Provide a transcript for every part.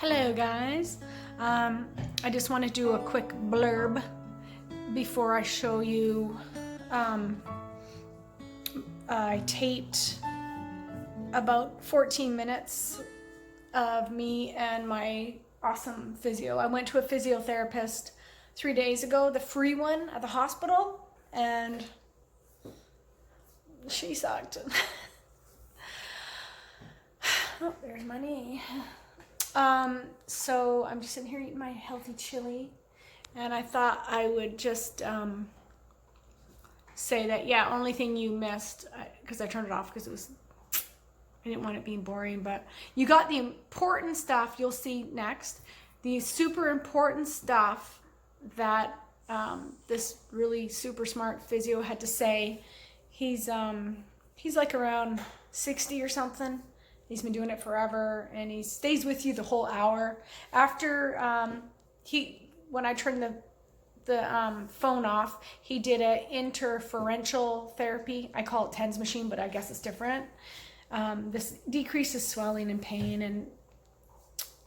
Hello guys, I just want to do a quick blurb before I show you. I taped about 14 minutes of me and my awesome physio. I went to a physiotherapist 3 days ago, the free one at the hospital, and she sucked. Oh, there's my knee. So I'm just sitting here eating my healthy chili, and I thought I would just say that, yeah, only thing you missed, because I turned it off because I didn't want it being boring, but you got the important stuff you'll see next, the super important stuff that this really super smart physio had to say. He's like around 60 or something. He's been doing it forever, and he stays with you the whole hour. After when I turned the phone off, he did a interferential therapy. I call it TENS machine, but I guess it's different. This decreases swelling and pain and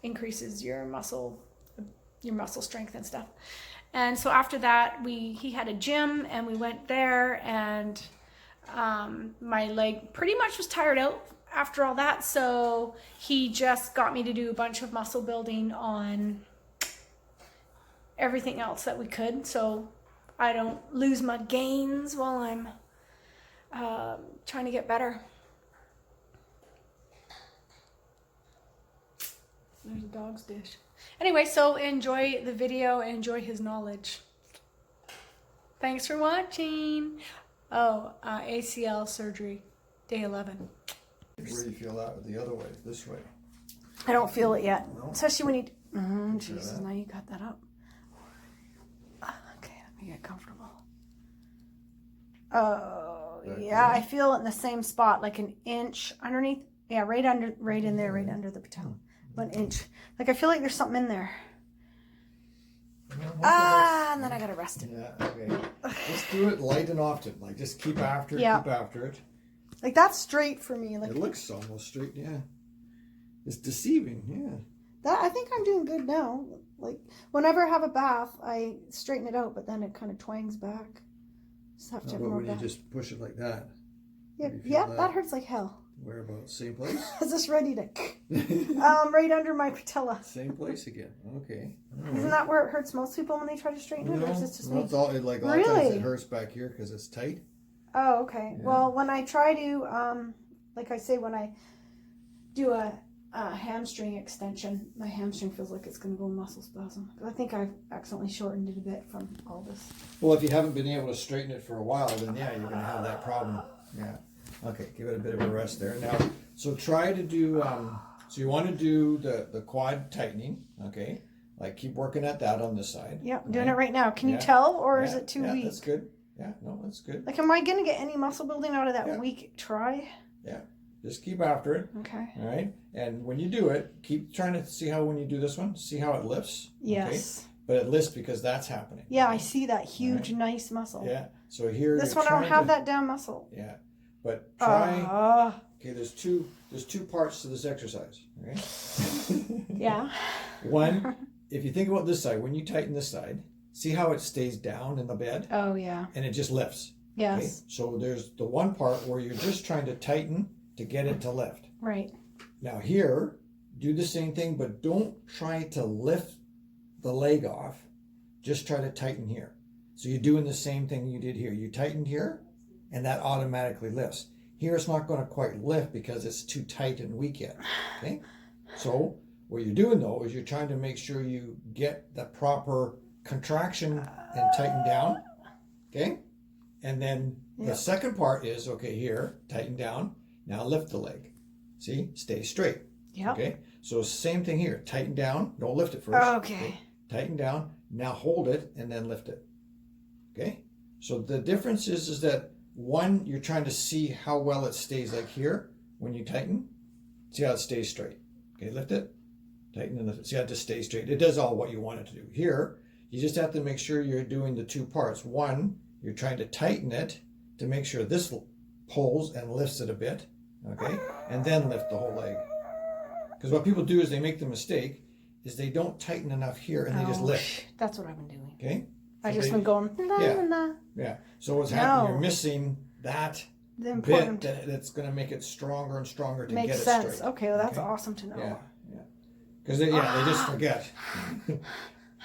increases your muscle strength and stuff. And so after that, he had a gym, and we went there, and my leg pretty much was tired out after all that, so he just got me to do a bunch of muscle building on everything else that we could, so I don't lose my gains while I'm trying to get better. There's a dog's dish. Anyway, so enjoy the video, enjoy his knowledge. Thanks for watching. ACL surgery, day 11. Where do you feel that? The other way, this way? I don't feel it yet, No? especially when you. Jesus, now you got that up. Okay, let me get comfortable. Oh, yeah, I feel it in the same spot, like an inch underneath. Yeah, right in there, right under the patella. 1 inch. Like I feel like there's something in there. And then I gotta rest it. Yeah, okay. Just do it light and often. Like just keep after it, keep after it. Like that's straight for me. Like it looks almost straight, yeah. It's deceiving, yeah. That I think I'm doing good now. Like whenever I have a bath, I straighten it out, but then it kind of twangs back. Just have to have more when you back. just push it like that. Yeah, that hurts like hell. Whereabouts? Same place? I was just ready to right under my patella. Same place again. Okay. Isn't that where it hurts most people when they try to straighten it? Or is it just me? It's all, like, a lot of times it hurts back here because it's tight. Oh, okay. Yeah. Well, when I try to, like I say, when I do a hamstring extension, my hamstring feels like it's going to go in muscle spasm. I think I've accidentally shortened it a bit from all this. Well, if you haven't been able to straighten it for a while, then yeah, you're going to have that problem. Yeah. Okay, give it a bit of a rest there. Now, so try to do, so you want to do the quad tightening, okay? Like keep working at that on this side. Yeah, I'm doing it right now. Can you tell, or is it too weak? That's good. Yeah, no, that's good. Like, am I going to get any muscle building out of that weak try? Yeah, just keep after it. Okay. All right, and when you do it, keep trying to see how when you do this one, see how it lifts. Yes. Okay? But it lifts because that's happening. Yeah, I see that huge, nice muscle. Yeah, so here this one I don't have that down muscle. Yeah. But try. Okay, there's two parts to this exercise. Okay. Yeah. One, if you think about this side, when you tighten this side, see how it stays down in the bed. Oh yeah. And it just lifts. Yes. Okay? So there's the one part where you're just trying to tighten to get it to lift. Right. Now here, do the same thing, but don't try to lift the leg off. Just try to tighten here. So you're doing the same thing you did here. You tightened here. And that automatically lifts. Here it's not going to quite lift because it's too tight and weak yet. Okay? So what you're doing though is you're trying to make sure you get the proper contraction and tighten down. Okay? And then the second part is, okay, here, tighten down. Now lift the leg. See? Stay straight. Yeah. Okay? So same thing here. Tighten down. Don't lift it first. Okay. Tighten down. Now hold it and then lift it. Okay? So the difference is that one, you're trying to see how well it stays, like here, when you tighten. See how it stays straight. Okay, lift it, tighten and lift it. See how it just stays straight. It does all what you want it to do. Here, you just have to make sure you're doing the two parts. One, you're trying to tighten it to make sure this pulls and lifts it a bit, okay? And then lift the whole leg. Because what people do is they make the mistake is they don't tighten enough here and they just lift. That's what I've been doing. Okay? I So just they- been going, Yeah. So what's happening, No. you're missing that The bit important that's going to make it stronger and stronger to makes get it sense. straight. Okay, well, that's Okay? awesome to know. Yeah. Because they just forget.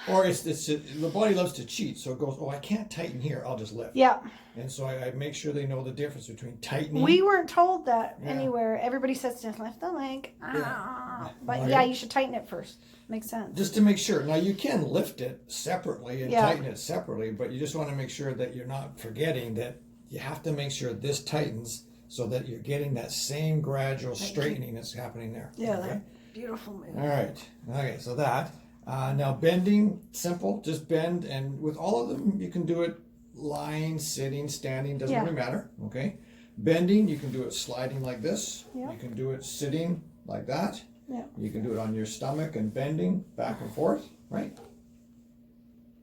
Or it's the body loves to cheat, so it goes, oh, I can't tighten here, I'll just lift. Yeah. And so I make sure they know the difference between tightening. We weren't told that Yeah. anywhere. Everybody says just lift the leg. But Right. yeah, you should tighten it first. Makes sense. Just to make sure. Now you can lift it separately and Yeah. tighten it separately, but you just want to make sure that you're not forgetting that you have to make sure this tightens so that you're getting that same gradual straightening that's happening there. Yeah, Okay? that beautiful move. All right. Okay, so that. Now bending, simple, just bend, and with all of them, you can do it lying, sitting, standing, doesn't Yeah. really matter. Okay. Bending, you can do it sliding like this. Yeah. You can do it sitting like that. Yeah. You can do it on your stomach and bending back and forth, right?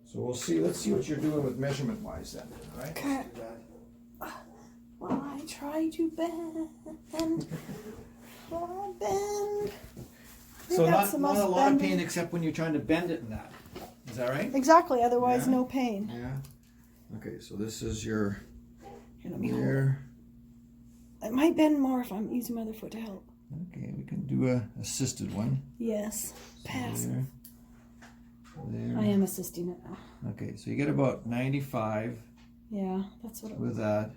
So we'll see. Let's see what you're doing with measurement wise then. All right. Okay. Let's do that. Well, I try to bend. Well, I bend. I So got not a most lot of bending. pain except when you're trying to bend it in that. Is that right? Exactly. Otherwise, Yeah. no pain. Yeah. Okay, so this is your Here, let me hold it. there. It might bend more if I'm using my other foot to help. Okay, we can do a assisted one. Yes. Pass. There. There. I am assisting it now. Okay, so you get about 95 Yeah, that's what it was. with that.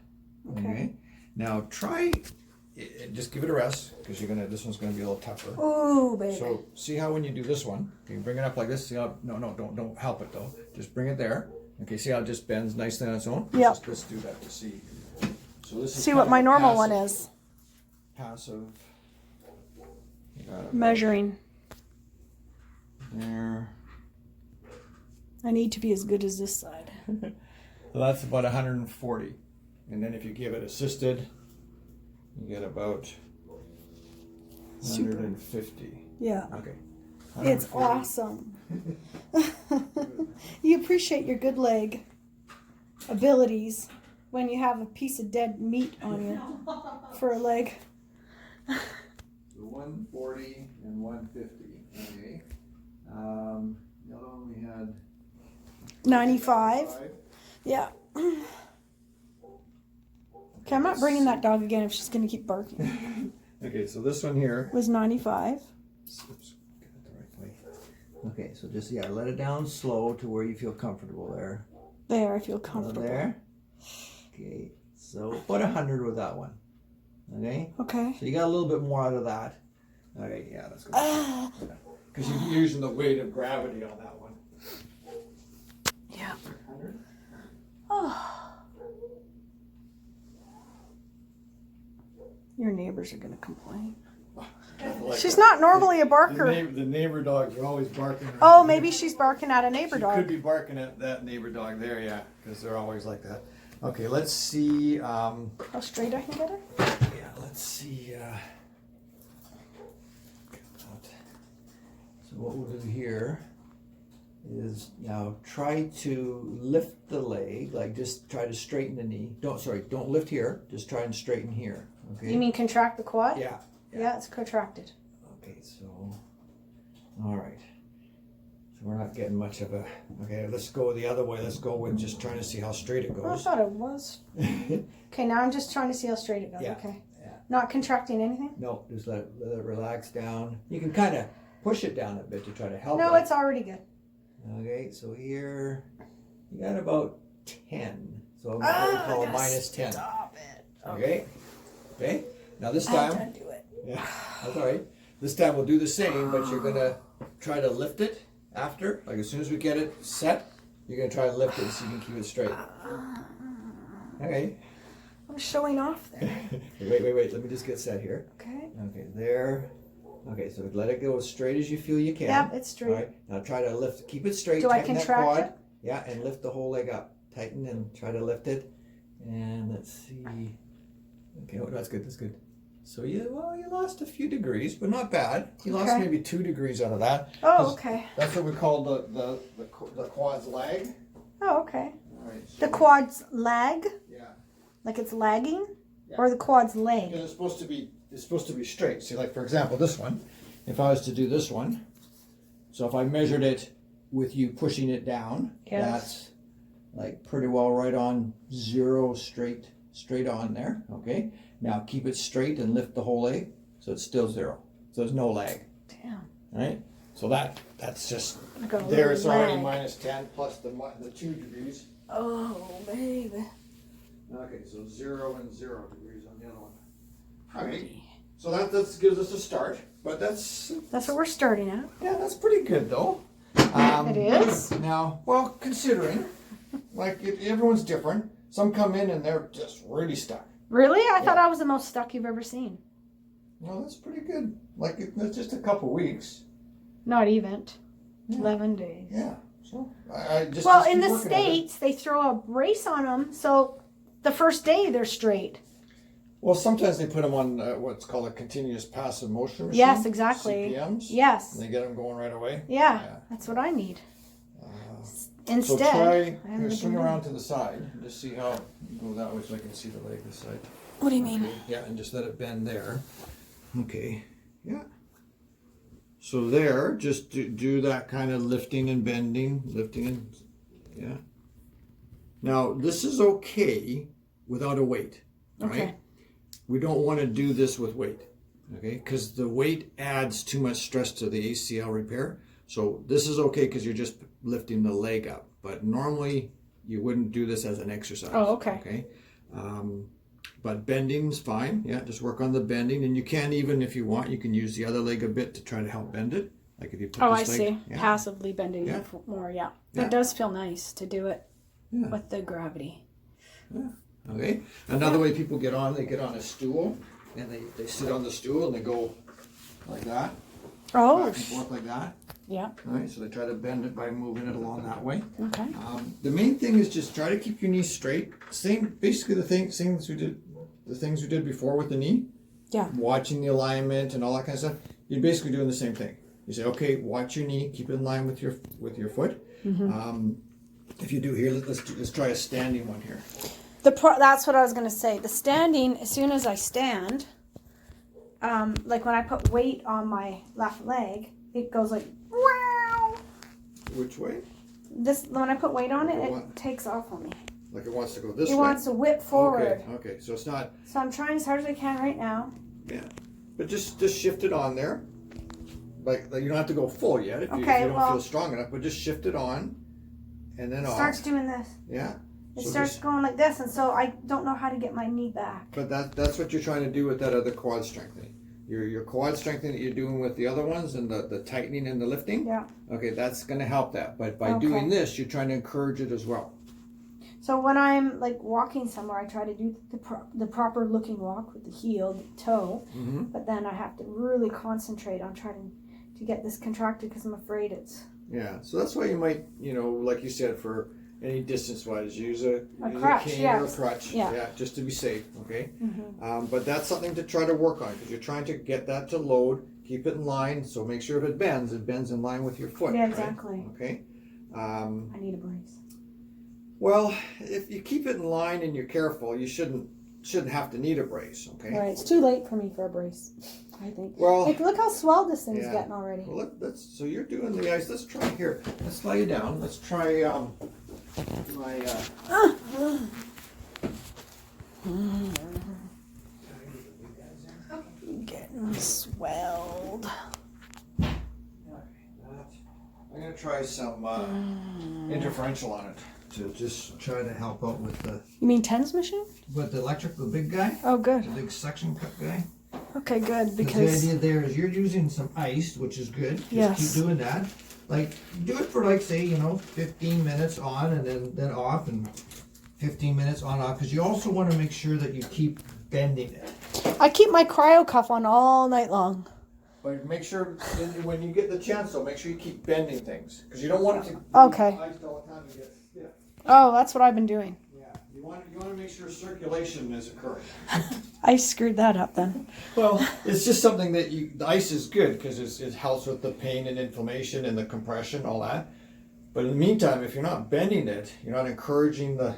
Okay. Now try, just give it a rest because this one's gonna be a little tougher. Ooh, baby. So see how when you do this one, you bring it up like this. See how? No, don't help it though. Just bring it there. Okay, see how it just bends nicely on its own. Yep. Let's do that to see. So this is See kind what of my a normal one passive- is. Passive. You got it Measuring. there. I need to be as good as this side. So that's about 140. And then if you give it assisted, you get about Super. 150. Yeah. Okay. It's 140. awesome. You appreciate your good leg abilities when you have a piece of dead meat on you for a leg. So 140 and 150. Okay. The other one we had 95. 5. Yeah. Okay, I'm not bringing that dog again if she's going to keep barking. Okay, so this one here. Was 95. Oops, get it the right way. Okay, so just let it down slow to where you feel comfortable there. There, I feel comfortable. There. Okay, so put 100 with that one. Okay. Okay. So you got a little bit more out of that. Okay, yeah, that's good. Because you're using the weight of gravity on that one. Yeah. 100. Oh. Your neighbors are going to complain. Like She's not normally a barker. The neighbor dogs are always barking. around. Oh, maybe she's barking at a neighbor She dog. could be barking at that neighbor dog there, yeah, because they're always like that. Okay, let's see. How straight I can get her? Yeah, let's see. So what we'll do here is now try to lift the leg, like just try to straighten the knee. Don't lift here. Just try and straighten here. Okay. You mean contract the quad? Yeah. Yeah, it's contracted. Okay, so all right. So we're not getting much of a. Okay, let's go the other way. Let's go with just trying to see how straight it Oh, I goes. thought it was. Okay, now I'm just trying to see how straight it goes. Yeah. Okay. Yeah. Not contracting anything? No, just let it relax down. You can kind of push it down a bit to try to help No, it. it's already good. Okay, so here you got about 10. So what we I call a gotta minus 10. Stop it. Okay? Okay? Now this I'm time, trying to do it. yeah, that's all right. This time we'll do the same, but you're going to try to lift it after. Like as soon as we get it set, you're going to try to lift it so you can keep it straight. Okay. I'm showing off there. Wait. Let me just get set here. Okay. Okay, there. Okay, so let it go as straight as you feel you can. Yep, it's straight. All right, now try to lift, keep it straight. Do I tighten that contract quad. it? Yeah, and lift the whole leg up. Tighten and try to lift it. And let's see. Okay, oh, that's good. So you lost a few degrees, but not bad. You lost Okay. maybe 2 degrees out of that. Oh, okay. That's what we call the quad's lag. Oh, okay. All right. So, The quad's lag, yeah. like it's lagging, Yeah. or the quad's leg. Because it's supposed to be straight. See, like for example, this one. If I was to do this one, So if I measured it with you pushing it down, Yes. that's like pretty well right on 0, straight on there. Okay. Now keep it straight and lift the whole leg, so it's still 0. So there's no lag. Damn. All right. So that's just I got a there. little It's already lag. minus 10 plus the 2 degrees. Oh, baby. Okay, so 0 and 0 degrees on the other one. All right. So that gives us a start, but that's what we're starting at. yeah, that's pretty good though. It is? Now, well, considering, like, everyone's different. Some come in and they're just really stuck. Really? I thought I was the most stuck you've ever seen. Well, that's pretty good. Like, it's just a couple weeks. Not even. Yeah. 11 days. Yeah. So, I just Well, just in keep the working at it. States, they throw a brace on them, so the first day they're straight. Well, sometimes they put them on what's called a continuous passive motion machine. Yes, exactly. CPMs. Yes. And they get them going right away. Yeah, that's what I need. Instead, So try, I haven't here, been swing doing around to the side and just see how, go that way so I can see the leg this side. What do you mean? Okay. Yeah, and just let it bend there. Okay, yeah. So there, just do that kind of lifting and bending, yeah. Now, this is okay without a weight, right? Okay. We don't want to do this with weight, okay? Because the weight adds too much stress to the ACL repair. So this is okay because you're just lifting the leg up. But normally you wouldn't do this as an exercise. Oh, okay. Okay. But bending's fine. Yeah, just work on the bending. And you can even, if you want, you can use the other leg a bit to try to help bend it. Like if you put Oh, I this leg. see. Yeah. Passively bending Yeah. it more, yeah. Yeah. It does feel nice to do it Yeah. with the gravity. Yeah. Okay. Another way people get on, they get on a stool and they sit on the stool and they go like that. Oh, Back and forth like that. yeah. All right, so they try to bend it by moving it along that way. Okay. The main thing is just try to keep your knees straight. Basically the things we did before with the knee. Yeah. Watching the alignment and all that kind of stuff. You're basically doing the same thing. You say, okay, watch your knee, keep it in line with your foot. Mm-hmm. If you do here, let's try a standing one here. That's what I was gonna say. The standing, as soon as I stand, like when I put weight on my left leg, it goes like wow. Which way? When I put weight on it, What? it takes off on me. Like it wants to go this way. It wants to whip forward. Okay. So it's not. So I'm trying as hard as I can right now. Yeah. But just shift it on there. Like you don't have to go full yet if you don't feel strong enough, but just shift it on and then It off. starts doing this. Yeah. It So starts just- going like this, and so I don't know how to get my knee back. But that's what you're trying to do with that other quad strengthening. Your quad strengthening that you're doing with the other ones and the tightening and the lifting. Yeah. Okay, that's going to help that. But by Okay. doing this, you're trying to encourage it as well. So when I'm like walking somewhere, I try to do the proper looking walk with the heel, the toe. Mm-hmm. But then I have to really concentrate on trying to get this contracted because I'm afraid it's Yeah. So that's why you might, like you said, for any distance-wise, use a crutch, cane or a yes. crutch. Yeah. Just to be safe. Okay. Mm-hmm. But that's something to try to work on because you're trying to get that to load, keep it in line. So make sure if it bends in line with your foot. Yeah, right? exactly. Okay. I need a brace. Well, if you keep it in line and you're careful, you shouldn't have to need a brace. Okay. Right, it's too late for me for a brace, I think. Well, Like, look how swelled this thing's yeah. getting already. Well, so you're doing the ice. Let's try here. Let's lie you down. Let's try my. Getting swelled. I'm gonna try some interferential on it to just try to help out with the TENS machine? the big guy, Oh, good. the big suction cup guy. Okay, good, The because idea there is you're using some ice, which is good. Just Yes. keep doing that. Like do it for like say 15 minutes on and then off and 15 minutes on off because you also want to make sure that you keep bending it. I keep my cryo cuff on all night long. But make sure when you get the chance, though, make sure you keep bending things because you don't want it to. Okay. Be iced all the time and get stiff. Oh, that's what I've been doing. Yeah, you want to make sure circulation is occurring. I screwed that up then. Well, it's just something that the ice is good because it helps with the pain and inflammation and the compression, all that. But in the meantime, if you're not bending it, you're not encouraging the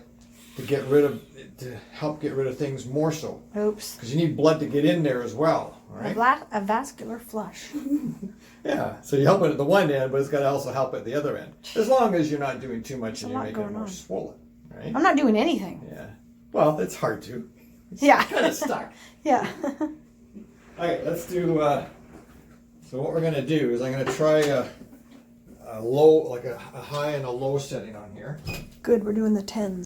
to help get rid of things more so. Oops. Because you need blood to get in there as well, all right? A vascular flush. Yeah, so you help it at the one end, but it's got to also help at the other end. As long as you're not doing too much and you're making it more swollen, right? I'm not doing anything. Yeah. Well, it's hard to. It's Yeah. kind of stuck. Yeah. Okay, let's do. So what we're gonna do is I'm gonna try a low, like a high and a low setting on here. Good, we're doing the 10s.